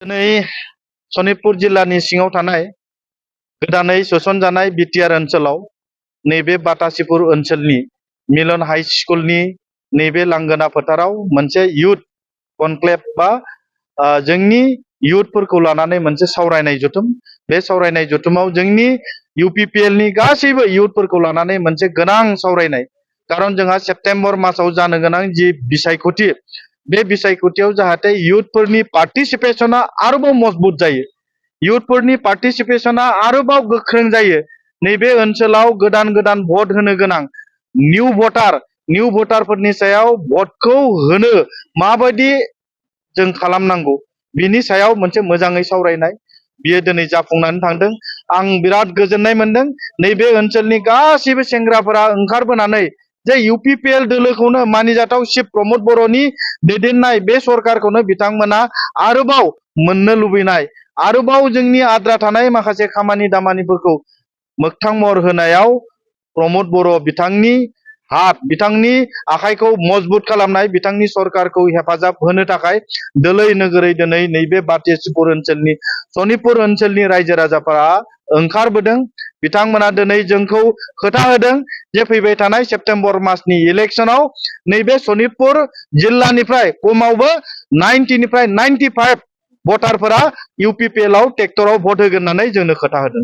दिनै सनितपुर जिल्लानि सिङाव थानाय गोदानै सोसनजानाय बिटिआर ओनसोलाव नैबे बातासिपुर ओनसोलनि मिलन हाई स्कुलनि नैबे लांगोना फोथाराव मोनसे युथ कनक्लेव बा जोंनि युथफोरखौ लानानै मोनसे सावरायनाय जथुम। बे सावरायनाय जथुमाव जोंनि UPPL नि गासैबो युथफोरखौ लानानै मोनसे गोनां सावरायनाय। कारण जोंहा सेप्तेम्बर मासाव जानो गोनां जि बिसायख'थि, बे बिसायख'थियाव जाहाथे युथफोरनि पार्टिसिपेशना आरोबाव मजबूत जायो, युथफोरनि पार्टिसिपेशना आरोबाव गोख्रों जायो। नैबे ओनसोलाव गोदान गोदान भट होनो गोनां न्यू भटारफोरनि सायाव भटखौ होनो माबायदि जों खालामनांगौ, बिनि सायाव मोनसे मोजाङै सावरायनाय। बियो दिनै जाफुंनानै थांदों। आं बिराद गोजोननाय मोनदों। नैबे ओनसोलनि गासैबो सेंग्राफोरा ओंखारबोनानै जे UPPL दोलोखौनो मानिजाथाव शिव प्रमोद बर'नि दैदेननाय बे सरकारखौनो बिथांमोना आरोबाव मोननो लुबैनाय, आरोबाव जोंनि आद्रा थानाय माखासे खामानि दामानिफोरखौ मोगथां महर होनायाव प्रमोद बर' बिथांनि बिथांनि आखाइखौ मजबूत खालामनाय, बिथांनि सरकारखौ हेफाजाब होनो थाखाय दोलै नोगोरै दिनै नैबे बातासिपुर ओनसोलनि सनितपुर ओनसोलनि रायजो राजाफोरा ओंखारबोदों। बिथांमोना दिनै जोंखौ खोथा होदों जे फैबाय थानाय सेप्तेम्बर मासनि इलेक्शनाव नैबे सनितपुर जिल्लानिफ्राय खमावबो 90 निफ्राय 95 भटारफोरा UPPL आव ट्रेक्टराव भट होगोन होननानै जोंनो खोथा होदों।